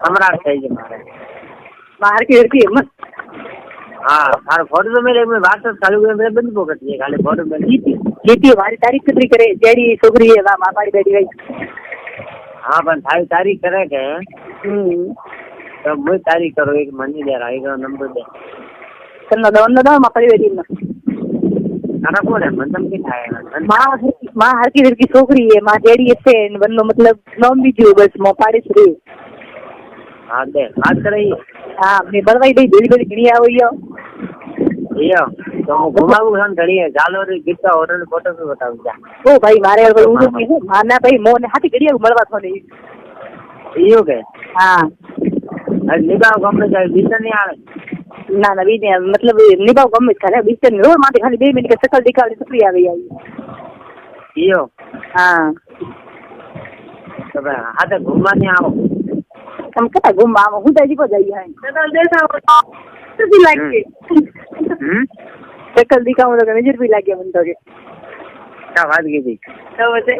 सम्राट થઈ છે મારે બહાર કે રખી મત હા મારો ફોટો તો મેરે મેં વાત ચાલુ કરી મેરે બંધ પોકટ છે ખાલી ફોટો મેં જીતી વારી તારીખ કેટલી કરે જેડી છોકરી એ વા મારી બેટી ગઈ હા પણ તારી તારીખ કરે કે તો હું તારીખ કરો એક મની દે રાઈ નો નંબર દે તને દો માં પડી બેટી માં આના કોને મતલબ કે થાય માં હરકી હરકી છોકરી એ માં જેડી છે બંનો મતલબ નામ બીજું બસ મો પાડી છે હા દે વાત કરી હા મેં બળવાઈ દઈ બધી બધી ઘણી આવી યો તો હું ઘુમાવું છું ઘડીએ જાલોરી ગીતા હોટલ ફોટો બી બતાવું જા ઓ ભાઈ મારે ઉડું મારના ભાઈ મોને હાથી ઘડીએ મળવા થોને યો કે હા નિભાવ ગમે જાય બીજે નહીં આવે ના ના બીજે મતલબ નિભાવ ગમે ખાલી બીજે રોજ માંથી ખાલી 2 મિનિટ શકલ દેખાડી છોકરી આવી યો હા તો ભાઈ હાથે ઘુમવા નહીં આવો તમે કેટલા ઘુમવા આવો હું તો જઈએ લાગે શકલ દેખાવું તો નજર બી લાગે મને તો કે क्या बात की थी તો વચ્ચે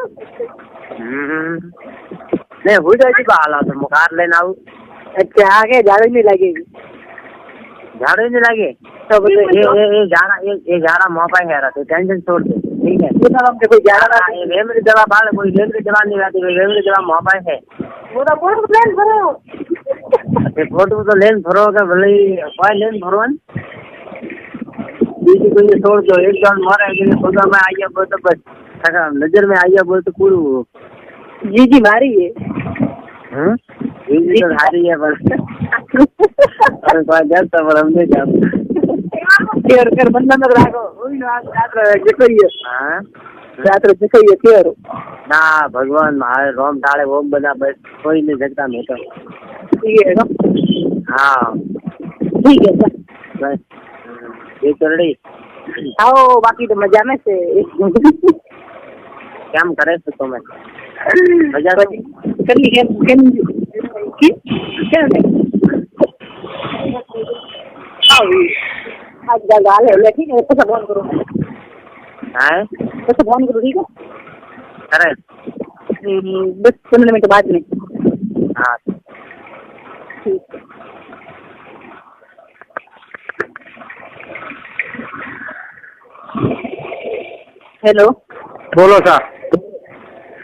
नहीं हो जाए हाल तो मुखार लेना आऊ अच्छा आगे झाड़ू नहीं लगेगी झाड़ू नहीं लगे तो ये जारा मोपा है रहा तो टेंशन छोड़ दे ठीक है कोई झाड़ा ये वेमरी दवा बाल कोई वेमरी दवा नहीं आती वेमरी दवा मोपा है वो तो बहुत प्लान करो फोटो तो लेन भरो के भले कोई लेन भरो बीजी कोई छोड़ दो एक जन मारे कि खुदा में आइए बोल तो बस नजर में आइए बोल तो पूरी जी जी मारी है जी तो हारी है बस अरे कोई जाता पर हमने जाता केयर कर बंदा न राखो ओई नो रात जकरिए हां रात जकरिए केयर ना भगवान मारे रोम डाले ओम बना बस कोई नहीं सकता मैं तो ठीक है हाँ ठीक है बस ये चलड़ी आओ बाकी तो मजा में से क्या करे तो मैं मजा तो कर ली क्या आज गाल है ठीक है तो फोन करो हैं तो फोन करो ठीक है अरे 10-15 मिनट बाद में हाँ ठीक है हेलो बोलो सा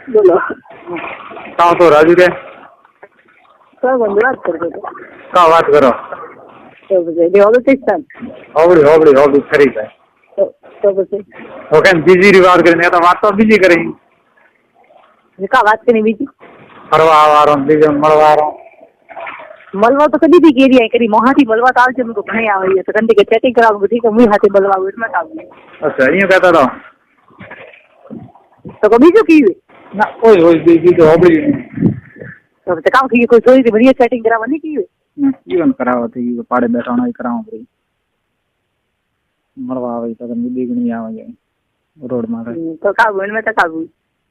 बोलो कहाँ तो राजू के क्या बंद बात कर दो कहाँ बात करो तो बजे होलो सिस्टम होबड़ी खरी है तो बजे ओके बिजी रिवाज करने तो बात तो बिजी करेंगे का बात करनी बीजी फरवा आ रहा हूँ बीजे मरवा रहा हूँ मलवा तो कभी भी केरी आई करी मोहाती मलवा तो आज मुझको घणे आवे तो कंदे के सेटिंग कराऊं ठीक है मुई हाथे मलवा इसमें आवे अच्छा ये कहता था तो कभी जो की ना ओए बिजी तो होबड़ी तो काम की कोई सोई थी बढ़िया सेटिंग करावा नहीं की जीवन करावा थी पाड़े बैठाना ही करावा पड़ी मरवा आवे तो कंदे बिगनी आवे रोड मारे तो काबू इनमें तो काबू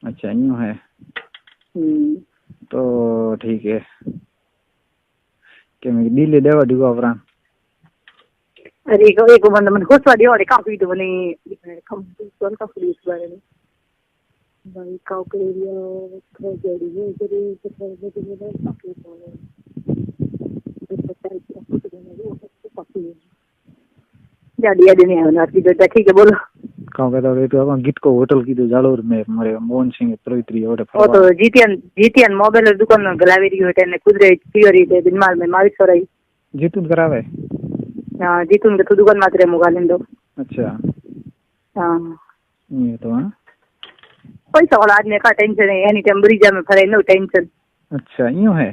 अच्छा यूं है तो ठीक है के मैं दिल्ली देवा दिगो अपना अरे एक बंदा मन खुश वाली और काफी तो बने कम कौन का पुलिस बारे में भाई काउ करेरिया ट्रेजेडी है जरी तो ट्रेजेडी में काफी तो जाड़ी आदि नहीं है ना की बेटा ठीक है बोलो कहाँ कहता है तो अपन गीत को होटल की तो जालोर में मरे मोहन सिंह प्रवित्री और वो तो जीटीएन मोबाइल दुकान गलावेरी होटे ने कुदरे पियोरी दे दिनमाल में मारी सोराई जीतून करावे हां जीतून के तो दुकान मात्रे मुगालिन दो अच्छा हां ये तो हां पैसा वाला आदमी का टेंशन है एनी टाइम ब्रिज में फरे नो टेंशन अच्छा यूं है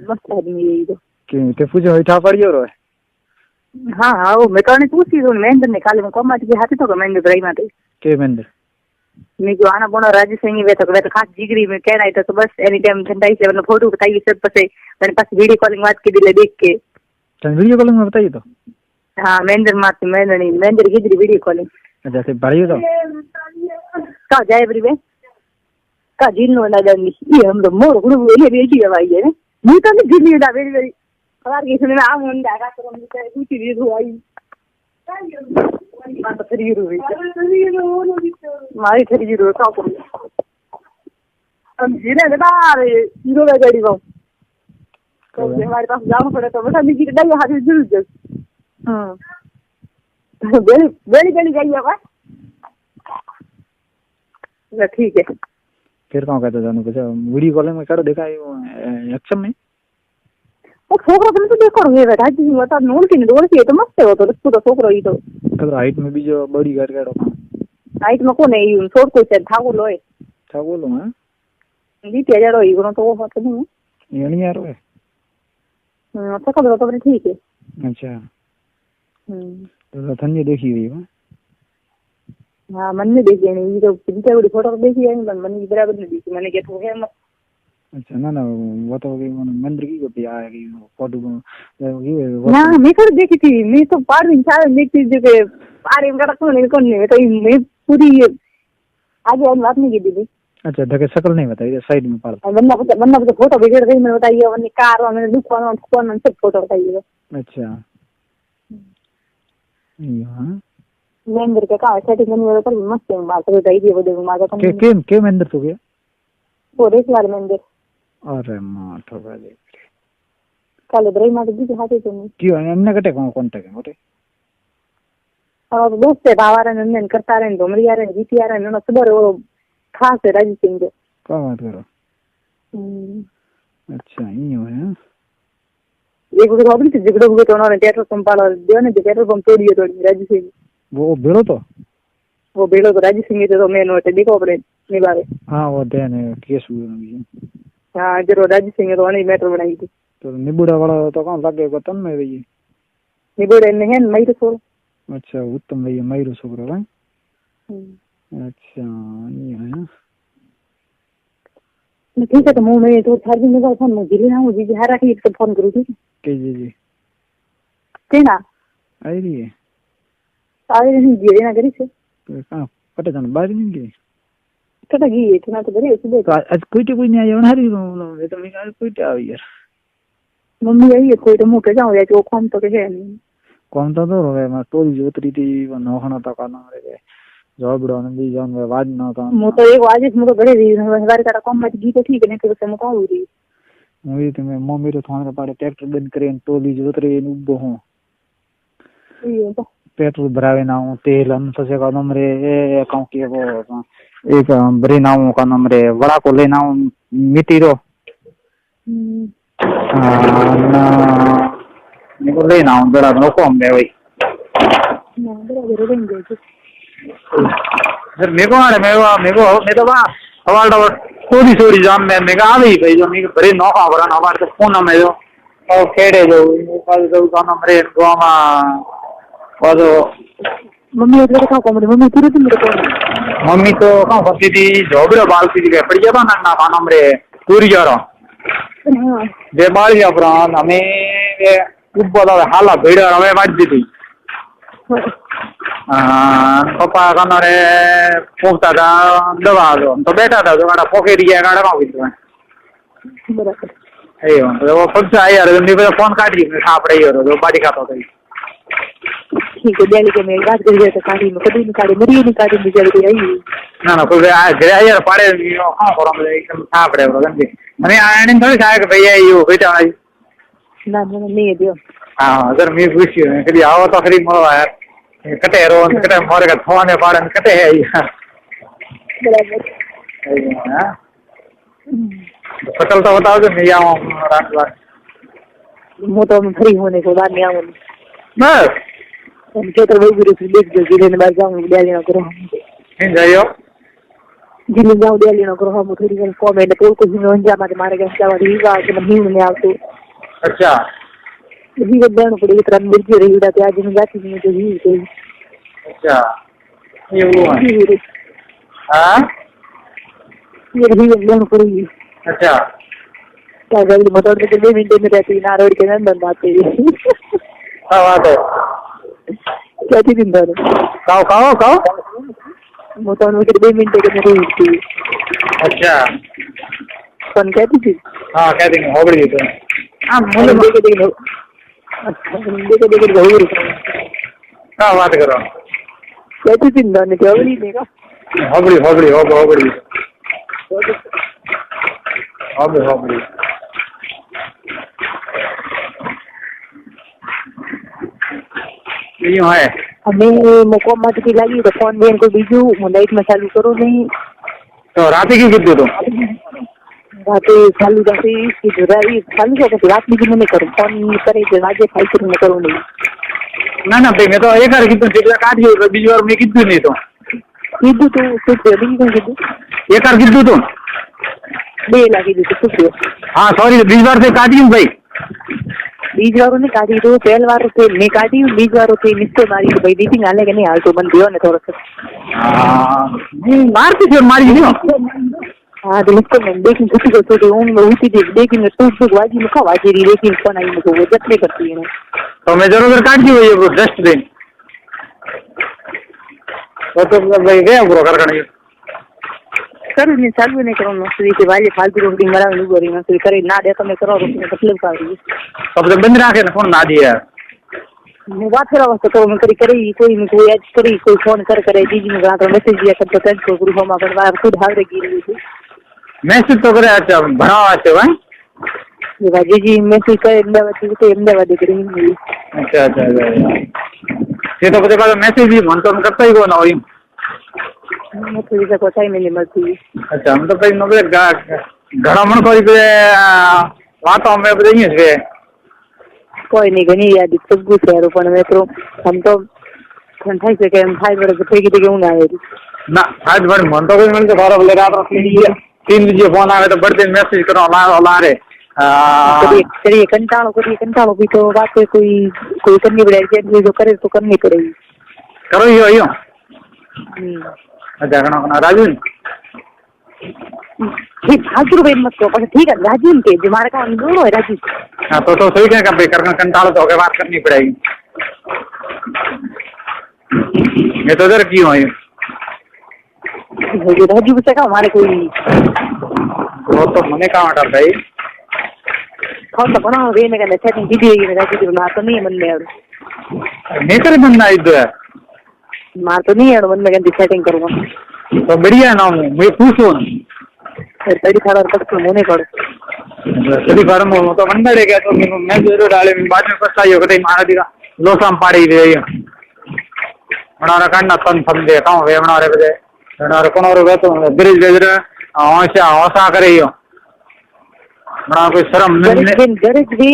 मस्त आदमी है ये तो कि ते पूछो उठा पड़ियो रो हाँ हाँ वो मैं कहने पूछती हूँ महेंद्र ने काले में कमाटी के हाथे तो महेंद्र ड्राइव माते के महेंद्र मैं जो आना बोना राजू सिंह वे तो खास जिगरी में कहना है तो बस एनी टाइम ठंडाई से मतलब फोटो बताइए सब पसे मेरे पास वीडियो कॉलिंग बात की दिले देख के तो वीडियो कॉलिंग में बताइए तो हाँ महेंद्र माते महेंद्र नहीं महेंद्र की वीडियो कॉलिंग अच्छा से बढ़ियो तो का जाए बरी में का जिन नो ना जानी ये हम लोग मोर गुरु ये बेटी हवाई है मुझे तो नहीं जिन दा वेरी वेरी खबर के सुने आ मन दागा तो मुझे पूछी दी हुई बात थरी रो मारी थरी रो का को हम जिने ना रे हीरो गाड़ी को तो हमारे पास जाना पड़े तो बता दीजिए कि हाथ में जरूर जरूर हाँ बेली बेली बेली जाइए बस ठीक है फिर कहाँ कहते जाने पचा वीडियो कॉल में कर देखा एक्शन में वो छोकरा तुम तो देखो ये बेटा जी बता नोल की डोल की तो मस्त है वो तो पूरा छोकरा ही तो अगर हाइट में भी जो बड़ी कर के रखा हाइट में को नहीं छोड़ कोई से था वो लोए क्या बोलो मैं जी तेजा रो इगनो तो वो बात नहीं ये नहीं यार है अच्छा कब तो ठीक है अच्छा तो धन्य देखी हुई है हाँ मन में देखी नहीं ये तो पिंचा बड़ी फोटो देखी है मन की बराबर नहीं देखी मैंने क्या तो है मत अच्छा ना ना वो तो मंदिर की को आया कि फोटो ना मैं कर देखी थी मैं तो बार दिन चार देखती थी कि अरे मेरा कौन नहीं तो मैं पूरी आगे और बात नहीं की दीदी अच्छा ढके शकल नहीं बताइए साइड में पड़ वरना तो फोटो बिगड़ गई मैंने बताइए वरना कार और मैंने दुकान कौन सब फोटो बताइए अच्छा हां मंदिर के का सेटिंग करने वाला पर मस्त है बात बताइए वो देखो माता के मंदिर तो गया वो रेसवार मंदिर अरे मां ठोका दे कल ब्रेक मार दी हाथे तो क्यों अन्य कटे कांटेक्ट है मोटे और दोस्त है बावारा नंदन करता रहे डोमरी आ रहे जीती आ रहे ना सुबह वो खास है राजी सिंह जो क्या बात करो अच्छा ये है एक बार अभी तो झगड़ा हुआ तो उन्होंने थिएटर संभाला दिया ने थिएटर पंप तोड़ दिया थोड़ी राजी सिंह वो बेड़ो तो राजी सिंह तो मैं नोट देखो अपने निभाए हाँ वो देने केस हुए हाँ जरूर राजी सिंह तो नहीं मैटर बनाई थी तो निबुड़ा वाला तो कहाँ लगे बतन में भैया निबुड़ा नहीं है मई तो छोड़ अच्छा उत्तम भैया मयूर छोकरा भाई अच्छा ये है ठीक है तो मैं तो चार दिन में फोन मुझे ना मुझे हारा के एक फोन करूँ ठीक है जी केना आई रही है आगे नहीं गिरे ना करी से कहाँ पता जाना बाहर नहीं गई कटा गई इतना तो बड़ी सुबह तो आज कोई नहीं आया ना हरी ये तो मैं आज कोई आ यार मम्मी आई है कोई तो मुंह पे जाओ या जो कौन तो के है नहीं कौन तो रे मैं टोली जोतरी थी नौखना तक ना रे जॉब डॉन भी जान वाज ना था मु तो एक आज मु तो बड़े हमारे का कम मत गई तो ठीक है नहीं तो से मुका हुई मुझे तो मैं मम्मी तो थाने पाड़े ट्रैक्टर बंद करे टोली जोतरी उबो हूं पेट्रोल भरावे ना हूं तेल हम ससे का नंबर ए अकाउंट के वो एक बरे नाम का नंबर है बड़ा को लेना हूं मिट्टी रो ना निको लेना हूं बड़ा नो कम दे भाई ना बड़ा जरूर देंगे सर मेरे को मैं तो वहां हवाल डबर थोड़ी जाम में मैं आ गई भाई जो मैं बरे नो का बरा ना बार तो फोन में जो और खेड़े जो कल जो का नंबर है गोमा और मम्मी इधर का कमरे मम्मी पूरे दिन मेरे को मम्मी तो कहां फंसी थी जोबरा बाल सी थी पड़ गया ना ना नंबर है पूरी जा रहा हां दे बाल या प्राण हमें ऊपर हाला भेड़ हमें बाज दी थी पापा का नरे पोखता था दवा दो तो बैठा था तो मेरा पोखेरी है गाड़ा का बिल्कुल बराबर अयो तो वो खुद से आई यार मेरे फोन काट दी मैं साफ रही और तो बाड़ी खाता था ठीक है दिल्ली के मेल बात करिए तो काटी में कभी निकाले मरी निकाले बिचार के आई ना ना कोई गया यार पड़े हां पर हम एकदम साफ रहे और गंदे मैंने आने थोड़ी खाया कि भैया यो बेटा ना नहीं है दियो हां अगर मैं खुशी है कभी आओ तो खरी मरो यार कटे रो कटे मोर का थोने पाड़न कटे है बराबर हां पटल तो बताओ जो नहीं आऊं रात रात मु तो फ्री होने के बाद नहीं आऊं बस उनके तो वही गुरु देख जो जिले में जाऊं दिल्ली ना करो इन जाइयो जिले जाऊं दिल्ली ना करो हम थोड़ी देर कमेंट तो कुछ नहीं जा मारे के क्या वाली बात नहीं में आ तो अच्छा ये बदन पड़ी तरह मिर्ची रही उड़ा आज में जाती में जो ही अच्छा ये वो हां ये रही बदन पड़ी अच्छा क्या जल्दी मोटर के 2 मिनट में रहती ना रोड के अंदर बात है हां बात है क्या थी दिन भर काओ मोटर में 2 मिनट के अंदर रहती अच्छा कौन कहती थी हां कह देंगे हो गई तो हां मुझे देखे बहुत क्या बात करो कहती थी ना क्या बोली देखा हो गई બીજું હે અમે કોમ માંથી લાગી તો ફોન બેન કોઈ બીજું હું લાઈટમાં ચાલુ કરું નહીં તો રાતે શું કીધું તું રાતે ચાલુ થશે ચાલુ છે પછી રાત બીજી મને કરું ફોન કરે છે આજે ખાઈ કરીને કરું નહીં ના ના ભાઈ મેં તો એક વાર કીધું જેટલા કાઢ્યું બીજી વાર મેં કીધું નહીં તો કીધું તું શું થયું બીજું કીધું એક વાર કીધું તું 2 લાગી દીધું શું થયું હા સોરી બીજી વાર થી કાઢ્યું ભાઈ બીજ વાળું નહીં કાઢી દઉં પહેલ વાળું છે મેં કાઢ્યું બીજ વાળું છે મિસ્ટર મારી ભાઈ દીધી હાલે કે નહીં હાલતું બંધ થયો ને થોડોક મારતી છે મારી ગયો हाँ तो मिस्टर मैंने देखी छुट्टी को छोटी ऊँग में उठी थी देखी मैं टूट टूट वाजी में खा वाजी रही लेकिन फोन आई मुझे वो जतने करती है तो मैं जरूर काट दी हुई है डस्टबिन तो भाई गया पूरा कर करूँ नहीं चालू नहीं करूँ नौकरी से वाले फालतू रोटी मरा नहीं करी नौकरी करे ना दे तो मैं करो मतलब का अब तो बंद रखे ना फोन ना दिया मैं बात करा तो करो मैं करी कोई नहीं कोई आज करी कोई फोन करे दीदी ने कहा तो मैसेज दिया कर तो टेंशन ग्रुप में पर खुद हावरे गिरी थी मैसेज तो करे अच्छा भरावा છે ભાઈ ये बाजी जी मैसेज करे अहमदाबाद करी अच्छा अच्छा ये तो पता बात मैसेज भी मन तो करता ही कोना होई मैसेज का पता ही नहीं मिलती अच्छा हम तो भाई नोबे घड़ा मन कोई पे वातो में बताइए છે कोई नहीं घनी याद सब कुछ है पण मैं तो हम तो ठंडा से के हम खाई बड़े फेंकी दे के हूं ना आए ना आज बड़ मन तो कोई मिल तो बारह बजे रात 3 बजे फोन आवे तो बड़े मैसेज करो ला रे करिए कंटाळो भी तो बात कोई करनी पड़ेगी जो करे तो करनी पड़ेगी करो यो अच्छा कना राजू ठीक फालतू रुपये मत करो पर ठीक है राजू के जो हमारे का दोनों है राजू हाँ तो सही क्या भाई करना कंटालो तो बात करनी पड़ेगी मैं तो इधर क्यों आई राजू बच्चा का हमारे कोई वो तो मने कहाँ हटा भाई कौन सा बना वे में कहना सेटिंग की थी राजू की मार तो नहीं है मन में और नेकर बनना इधर मार तो नहीं है मन में कहती सेटिंग करूँगा तो बढ़िया ना मैं पूछूँ तड़ी खड़ा पड़ता मुने पड़ तड़ी बार में तो बंदा ले गया तो मैं जरूर डाले बाद में पछताई हो गई मारा दिखा लोसाम पाड़ी दे बनारा काटना तन फन दे कहूँ वे बनारे बजे बनारे कौन और तो ब्रिज बेजर औसा करे यो बना कोई शर्म गरज भी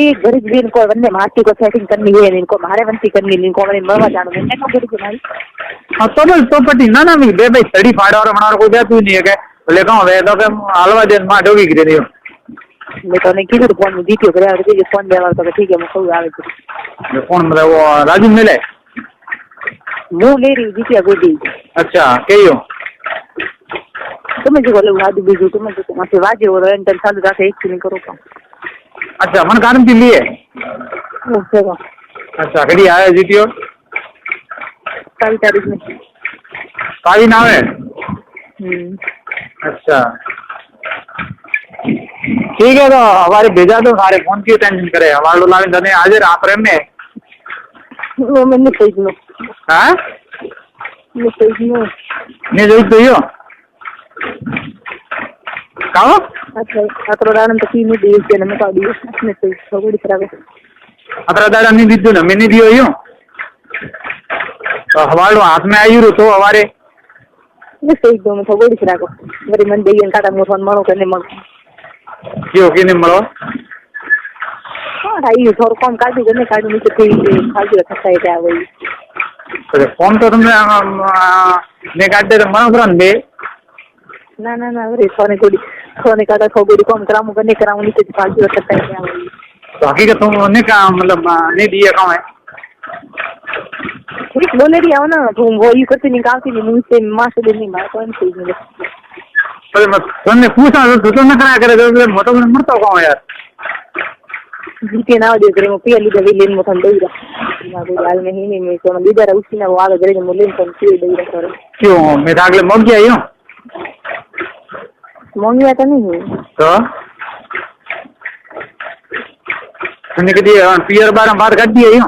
इनको वंदे मार्टी को सेटिंग करनी है इनको मारे वंती करनी इनको मैंने मरवा जानो मैं क्या करूँ भाई हाँ तो पटी ना ना बे भाई तड़ी फाड़ा और बनारा कोई देतु नहीं है के बोले कहूँ वे तो के हलवा दे मां डोगी गिरे दियो मैं तो नहीं किधर फोन में जीतियो करे और ये फोन देवा तो ठीक है मैं कहूँ आवे तो फोन मतलब वो राजू मिले मुंह ले रही जीतिया गोदी अच्छा कहियो तुम्हें जो बोले वादी बीजू तुम्हें जो तुम्हारे वाजे हो रहे हैं इंटर चालू जाके एक नहीं करो काम अच्छा मन कारण के लिए अच्छा कड़ी आया जीतियो 27 तारीख में कावी ना है अच्छा ठीक है तो हमारे भेजा तो सारे फोन की टेंशन करे हमारे लोग लाने दने आज रात में वो मैंने भेज लो हाँ मैं भेज लो नहीं जो तो यो कहाँ अच्छा अतर दान तो तीन दिवस के नमक आदि इसमें से थोड़ी तरह के अतर दादा नहीं दी ना मैंने दियो यो तो हमारे हाथ में आई रो तो हमारे मैं सही दो मैं थोड़ी तरह को मेरी मन देगी काटा मोहन मरो करने मग क्यों कि नहीं मरो हाँ भाई थोड़ा कम काट दो नहीं काटूँ तो कोई फालतू रखता है क्या वही तो फोन तो तुमने ने काट दे तो मनो तुरंत दे ना अरे सोने काटा थोड़ी कम कराऊँ करने कराऊँ नहीं तो फालतू रखता है क्या वही तो हकीकत तुमने का मतलब नहीं दिया कहाँ है ठीक बोले रही आओ ना तुम वो ये करते निकालती नहीं मुँह से माँ से नहीं मार कौन सही नहीं तो तुमने पूछा तो ना करा करे तो मोटा मोटा मरता कहाँ यार जीते ना दे करे मुझे अली दबी लेन मुझे दे रहा ना कोई हाल नहीं मैं तो लीडर है उसी ना वो आगे करे मुझे लेन कौन सी दे रहा सर क्यों मैं अगले मौक गया यूँ मौंगी आता नहीं तो तुमने कभी पियर बार काट दिया यूँ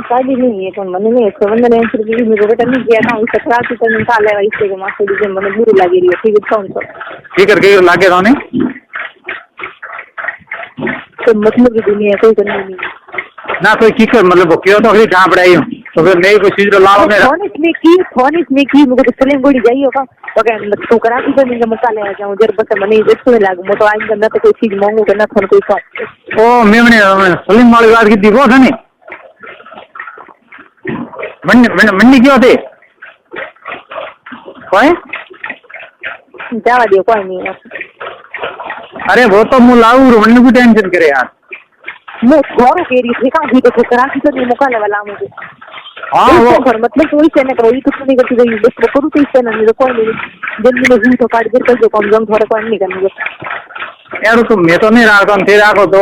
शादी नहीं है कौन मने नहीं इसको बंदा ने आंसर की मेरे बेटा नहीं किया था इस तकरार से तो निकाल ले इससे को मास्टर जी मने बुरी लगी रही है ठीक है कौन सा ठीक करके लाके रोने तो मतलब की दुनिया कोई करनी नहीं ना कोई की कर मतलब क्यों तो अगली जहाँ पढ़ाई हूँ तो तो फिर नहीं कोई चीज लाओ मेरा फोन इसमें की मुझे तो फिल्म गोड़ी जाइए का तो क्या तो करा की तो नहीं मसा ले जाऊं जर बस मने देखो लागू मो तो आज करना तो कोई चीज मांगो करना फोन कोई का ओ मैंने फिल्म वाली बात की थी वो था नहीं मंडी क्यों थे कोई जावा दियो कोई नहीं अरे वो तो मुँह लाऊ मंडी की टेंशन करे यार मैं थोड़ा कह रही थी का तो करा की तो नहीं मौका वाला मुझे हाँ वो मतलब कोई से ना कोई कुछ नहीं करती गई बस करूँ तो इससे ना नहीं कोई नहीं दिन में हुई तो काट कर जो कम जम थोड़ा कोई नहीं करनी यार तो मैं तो नहीं रहा थे राखो तो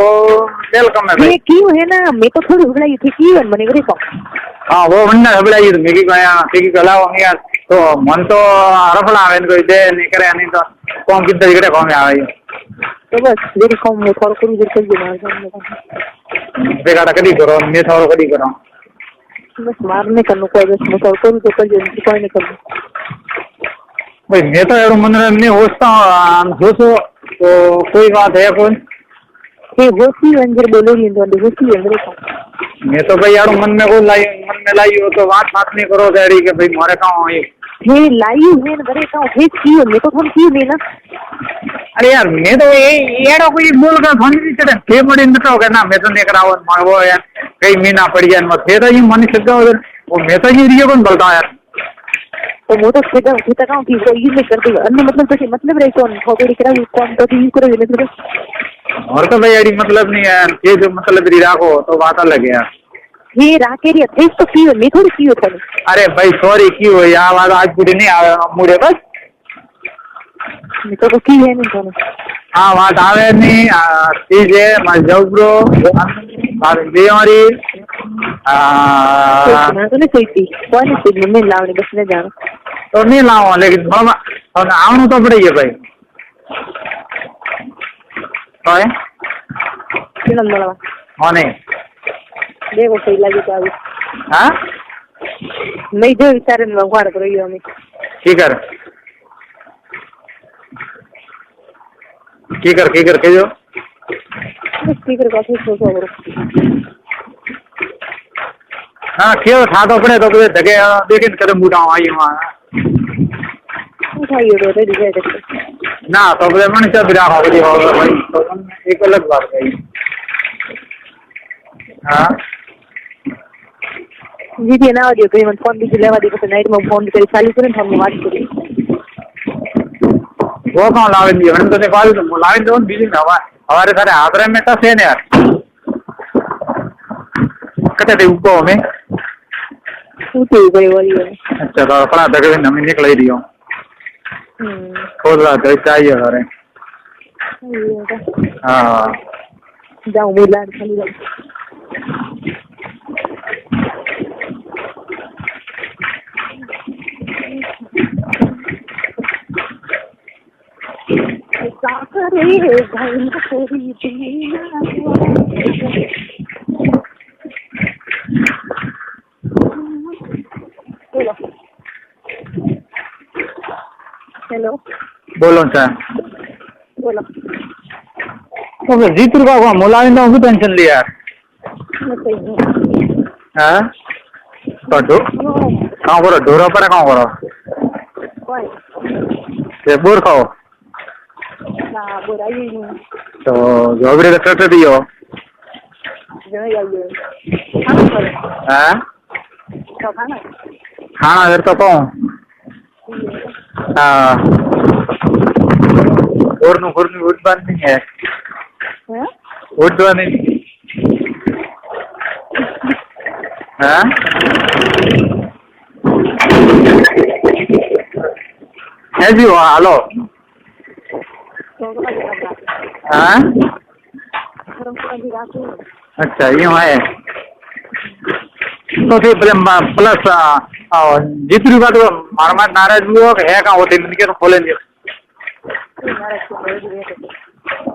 वेलकम है भाई ये क्यों है ना मैं तो थोड़ी हुबलाई थी क्यों मने करे को हाँ वो मंडा हबलाई तो मेगी गया मेगी गलाओ यार तो मन तो रफड़ा आवे कोई दे नहीं करे नहीं तो कौन कितने जगह कौन आवे तो बस मेरी कम मैं थोड़ा करूँ जर कर मार देखा था कभी करो मैं थोड़ा कभी करो बस मारने करने कोई बस मैं थोड़ा करूँ तो कर कोई नहीं करूँ भाई मैं तो यार मनोरंजन नहीं होता हो तो कोई बात है कौन ये होती अंदर बोले नहीं तो होती अंदर का मैं तो भाई यार मन में लाई हो तो बात नहीं करो डैडी के भाई मोरे कहाँ ये लाई है ना बड़े का है क्यों मैं तो थोड़ी क्यों नहीं ना अरे यार मैं तो ये कोई बोल कर फोन नहीं चढ़े फे मड़ी तो होगा ना मैं तो नहीं कराओ वो यार कई महीना पड़ी जाए मत फिर ये मन से वो मैं तो ये रियो कौन बोलता यार तो वो तो सीधा सीधा काम की वो ये नहीं करती अन्य मतलब तो मतलब रहे कौन फोटो दिख रहा है कौन तो यूज करे नहीं और तो भाई यार मतलब नहीं यार ये जो मतलब राखो तो बात अलग है यार ये राके री थे तो क्यों मैं थोड़ी क्यों था अरे भाई सॉरी क्यों यार बात आज पूरी नहीं आवे मुड़े बस मैं तो की है नहीं तो हाँ बात आवे नहीं ठीक है मैं जबरो और बेमारी तो नहीं सोई कौन सी मैं लावने बस नहीं जाना तो नहीं लाओ लेकिन आना तो पड़ेगा भाई तो है हाँ नहीं देखो सही लगे तो अभी हाँ नहीं जो विचार में वाड़ करो ये हमें ठीक है के जो स्पीकर का फिर सोचो करो हाँ क्यों था तो अपने तो जगह लेकिन कदम उठाओ आई वहाँ उठाइए तो रेडी है ना तो अपने मन से बिरा हो गई होगा भाई तो एक अलग बात है हाँ जी जी ना ऑडियो कहीं फोन भी लेवा देखो नाइट में फोन करी चालू करें हम बात करें वो कहाँ लावें दिए मैंने तो निकाल दूँ लावें दो बिजी में हमारे सारे आदरे में तो सेन यार कटे थे ऊपर में ऊँचे ऊपर वाली है अच्छा तो अपना जगह में नमी निकल ही रही हो खोल रहा था चाहिए सारे हाँ जाऊँ मिला चली जाऊँ हेलो बोलो सर बोलो तो फिर जीत रुपा को मुलायम तो टेंशन लिया यार हाँ तो कहाँ करो ढोरा पर कहाँ करो ये बोर खाओ तो जोबरी का ट्रैक्टर दियो हाँ खाना फिर तो कहूँ हाँ खुरनी उठवान नहीं है उठवान नहीं हाँ है जी वहाँ हेलो हाँ अच्छा यूँ है तो फिर प्लस जितनी बात मार नाराज भी हो है कहाँ होते इनके तो खोले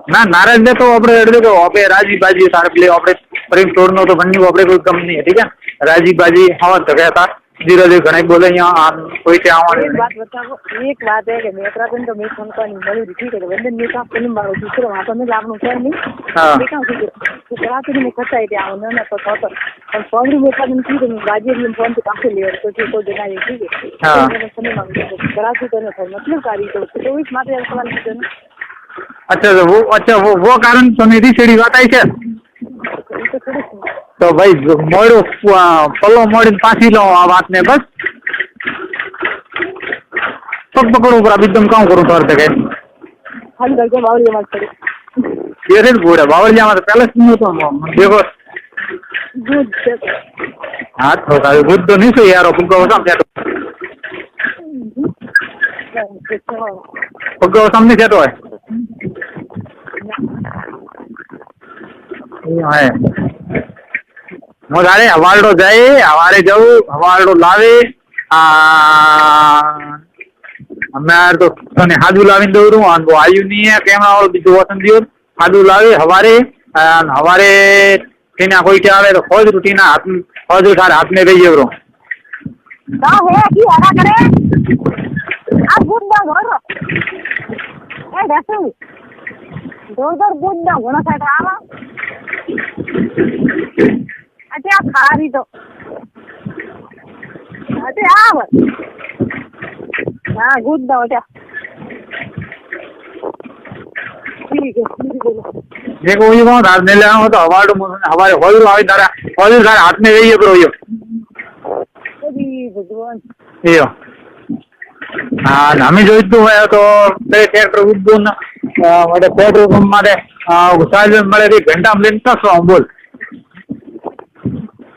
ना नाराज ने तो अपने देखो अपने राजी बाजी सारे प्ले अपने प्रेम तोड़ना तो बननी वो अपने कोई कम नहीं है ठीक है राजी बाजी हवा जगह था धीरे धीरे घणे बोले यहाँ कोई क्या एक बात बताओ, एक बात है कि मेरा दिन तो मैं फोन नहीं मरी ठीक है, वंदन ने कहा फिल्म मारो दूसरे वहाँ पर मैं लाभनु क्या नहीं देखा ठीक है, तो करा तो मैं खर्चा है क्या उन्होंने तो था और फोन में मेरा दिन ठीक है, बाजी भी फोन पे काफी ले और तो कोई देना है ठीक है, मैं समय मांगता हूँ करा तो नहीं था मतलब कारी तो इस मात्र सवाल पूछो ना। अच्छा वो कारण समिति छेड़ी बात आई है तो भाई मोड़ो पल्लो मोड़ी पासी लो आ बात ने बस सब पकड़ो पर अभी तुम काम करो तौर तक है हम करके बावरिया मत करो ये रे गोड़ा बावरिया मत पहले सुनो तो देखो गुड हां तो का गुड तो नहीं सही यार तुमको समझा तो समझ से तो है है मोदारे हवालडो जाए हवारे जाऊ हवालडो लावे मैं तो तने हाजू लावी दौरू वो आयु नहीं है कैमरा वालों बीजो वतन दियो हाजू लावे हवारे हवारे टीना कोई क्या आवे तो खोज रूटीना हाथ खोज उठा हाथ में भेजिए ब्रो का है कि आना करे आप बुंदा घर ए देखो दो बुंदा होना चाहिए आवा अटे आप खारी तो अटे आव हाँ गुड ना अटे ठीक है बोलो देखो ये कौन रात ने ले आओ तो हमारे हॉल आवे दारा हॉल दारा हाथ में भेजिए ब्रो यो अभी भगवान यो हाँ हमें जो इतना है तो मेरे थिएटर उद्योन मेरे पेट्रोल पंप मारे घुसाल में मेरे एक घंटा में लेने तक सो बोल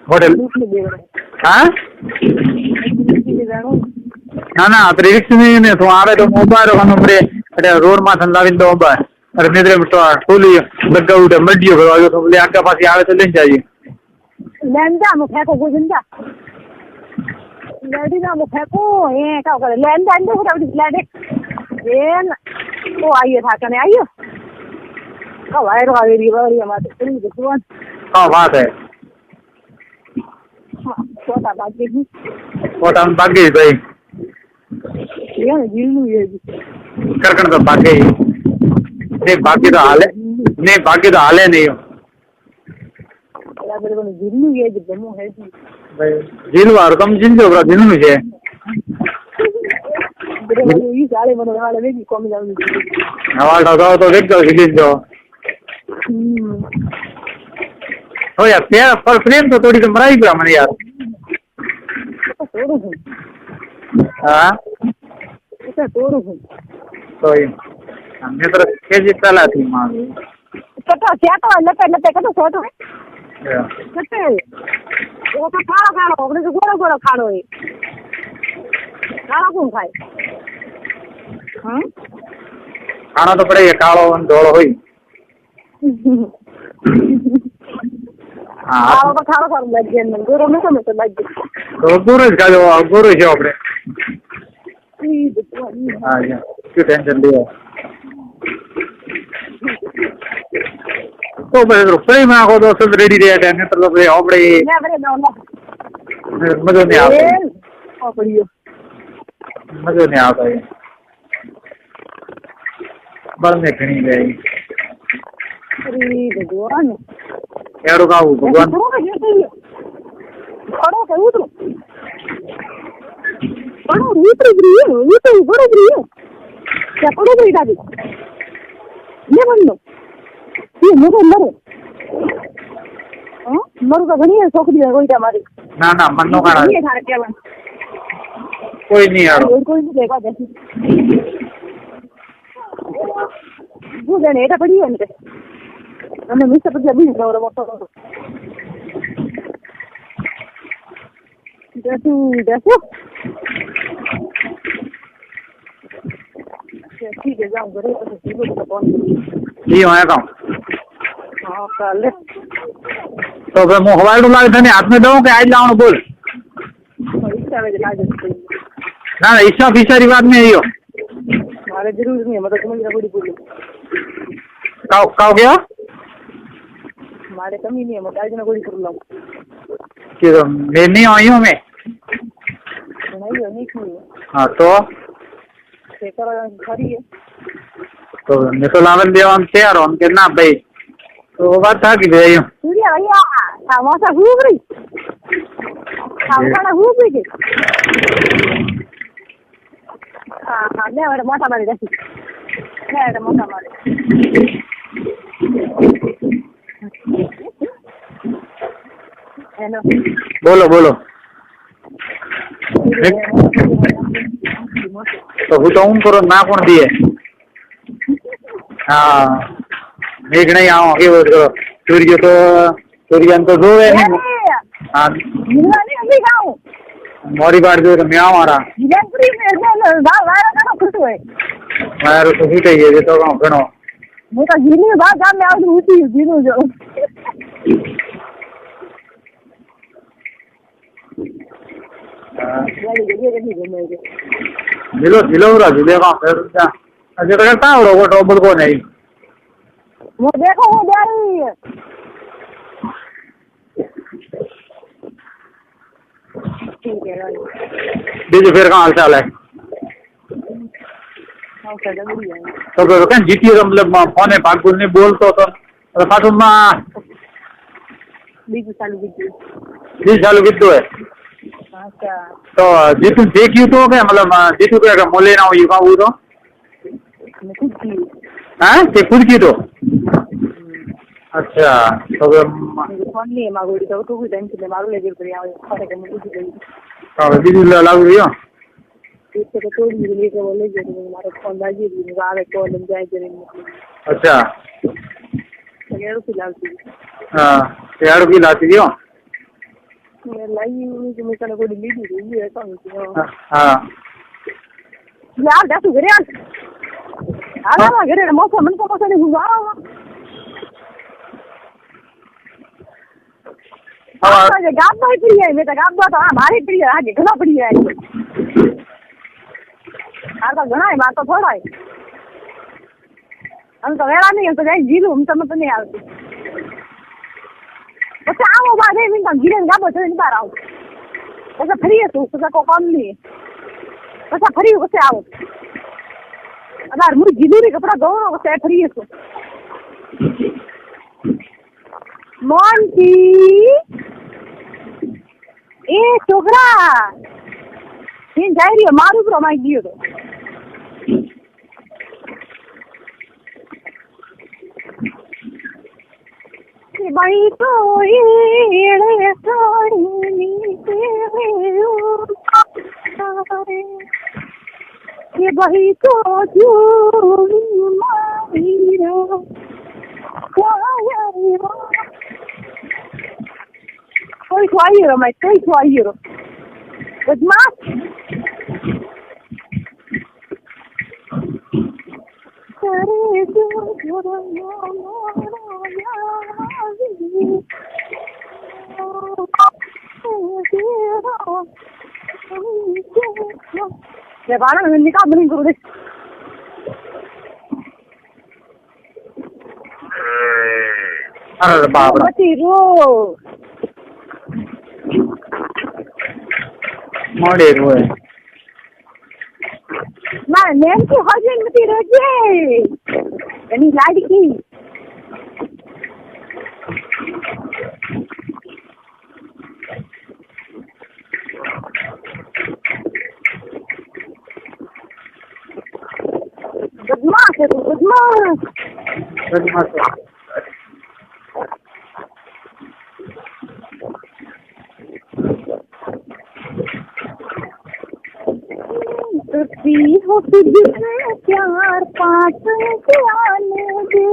होटल हाँ ना ना तो रिक्स में नहीं तो आवे तो मोबाइल का नंबर अरे रोड में धंधा भी तो मोबाइल अरे निद्रे में तो टोली लगा उठे मड्डियो करो आगे तो बोले आगे पास आवे तो लेने चाहिए लेंदा मुझे को गुजंदा लेडी ना मुझे को ये क्या करे लेंदा अंदर को डाल लेडे ये वो आइए था कने आइए का वायर वाली रिवर ये माते पूरी दुकान हाँ बात है छोटा बाकी छोटा बाकी भाई ये जिल्लू ये करकन तो बाकी नहीं बाकी तो हाले नहीं हो यार मेरे को जिल्लू ये जम्मू है जी भाई जिल वार कम जिल जो बरा जिल में है मेरे को ये सारे मनोर वाले में कम जाऊंगी हवाल ढाका तो देख जाओ हिलिन जो हो यार तेरा पर फ्रेम तो थोड़ी तो मराई पड़ा मैंने यार हाँ तो ये हमने तो केजी चला थी माँ कटा क्या तो लपे कटा फोटो कटे वो तो खाना अपने तो गोरा खानो है खाना कौन खाए हाँ खाना तो पड़ेगा कालो धोलो हुई हाँ तो खाना कर लग गया ना गोरा में तो लग गया तो गोरे का जो अपने हाँ यार क्यों टेंशन लिया तो बस रुपये में आको तो सब रेडी रहे टेंशन तो बस अपने मज़ा नहीं आता मज़ा नहीं आता है बढ़ने खड़ी गई अरे भगवान यार रुका भगवान खड़ो कर उतरो खड़ो उतरो ब्रियो क्या खड़ो कर दादी ये बंदो ये मरो हां मरो का घणी है छोकरी है कोई हमारी ना मन्नो का ये थारे क्या बन कोई नहीं यार कोई नहीं देखा जैसे वो जने एटा पड़ी है इनके हमने मिस्टर पर जब भी और मोटो देखो ठीक है जाऊँ घरे तो ठीक है फोन जी होया काम हाँ कल तो फिर मैं हवाई डुला के हाथ में दूँ कि आज लाऊं बोल ना ईसा फीसा रिवाज में ही हो हमारे जरूर नहीं है मतलब तुम्हें बड़ी बोली काओ क्या हमारे कमी नहीं है मैं आज ना कोई कर लाऊं कि तो मैं नहीं आई हूँ मैं हाँ तो खरी है तो मैं तो लावन देवा हम तैयार हम के ना भाई तो वो बात था कि भाई सूर्या भैया मासा खूब रही खाना खूब रही हाँ हाँ ले वाला मोटा मारी देखी ले वाला मोटा मारी हेलो बोलो बोलो तो હું તો હું કરો ના કોણ દે હા મેઘ નહીં આવો કેવો કરો સૂર્ય તો જોવે નહીં हाँ नहीं गाँव मोरी बार जो मैं आवारा विजयपुरी में वायरा का खुश हुए मारो तो ही चाहिए तो गाँव घणो मैं तो जीनी बात गाँव में आऊँ उसी जीनू जो जिलो जिलो उरा जिले गाँव फिर क्या अजय तो करता है वो टॉबल को नहीं वो देखो वो जा रही है ठीक है बीजू फिर कहाँ हाल चाल है तो क्या जीती तो मतलब फोन है पाक नहीं बोलते तो पाठू में बीजू चालू कीधु 20 चालू कीधु है अच्छा तो जीतू देखियो तो क्या मतलब जीतू क्या मोले ना हुई का वो तो हाँ ते खुद की तो अच्छा तो फोन नहीं मागोड़ी तो तू भी टेंशन ले मारू ले जरूर पर आवे खाने के मुझे भी तो बीजू लागू रियो इससे तो तोड़ मिले के बोले जरूर मारे फोन बाजी भी आवे कॉल में जाए जरूर अच्छा यार की लाती हाँ यार की लाती दियो मैं लाई जो मैं कने को ली दी है कौन हाँ यार जा तू घरे आ ना घरे मौसम मन को मौसम हुआ हाँ गाबा ही पड़ी है मैं तो गाबा तो हमारी पड़ी है आगे घना पड़ी है आ तो घना है बात तो थोड़ा है हम तो वेला नहीं हम तो जाए जीलू हम तो नहीं आती बस आओ बाद में तो जीले गाबा तो नहीं बाहर आओ बस फ्री है तू तो को काम नहीं बस फ्री हो से आओ अगर मुझे जीलू रे कपड़ा दो बस फ्री है तू मोंटी ए छोकरा तीन जाई रही मारू पर माई दियो तो भाई तो ये साड़ी नीचे ये भाई तो जो मारीरा कोई खुआइए मैं कोई खुआइए बदमाश करे ये बाला में निकाल बनी करो दे अरे बाप रे मोड़े रोए ना नेम की हजन मती रोजे यानी लाडकी बदमाश है तू बदमाश हो तुझसे प्यार पास से आने दे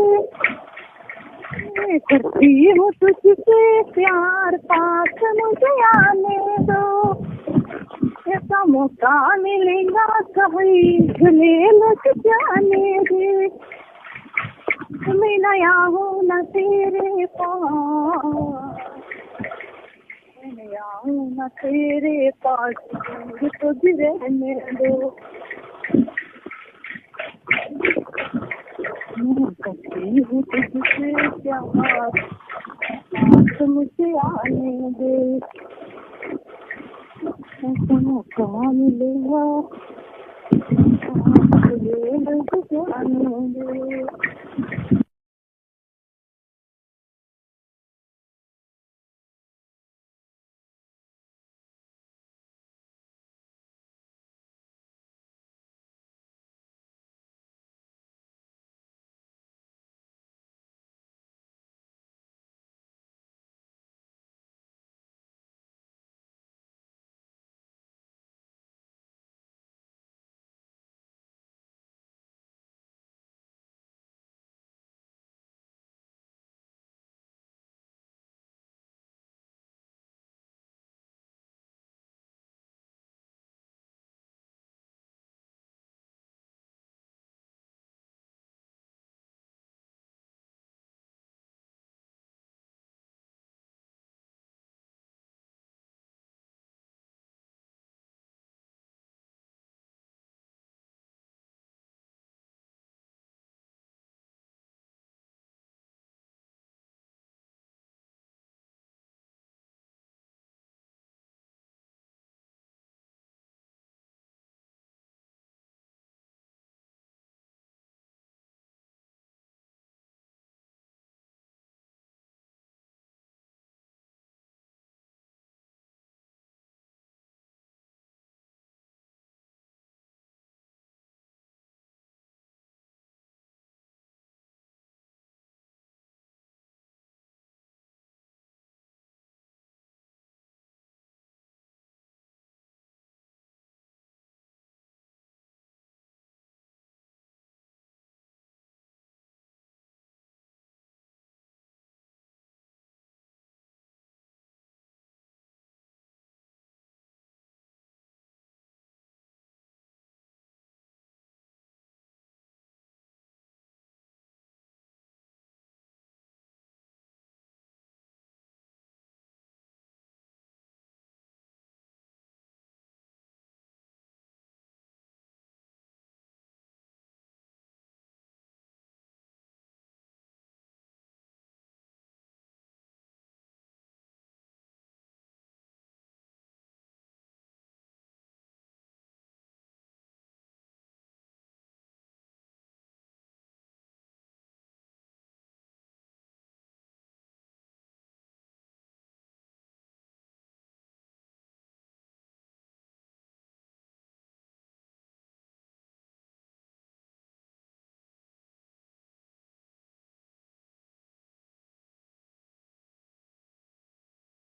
करती हूँ तुझसे प्यार पास मुझे आने दो ऐसा मौका मिलेगा कभी झूले लग जाने दे मैं नया हूँ न तेरे पास नया हूँ न तेरे पास तुझ रहने दो करती हूँ तुझसे प्यार पास मुझे आने दे ऐसा मौका मिलेगा भगवान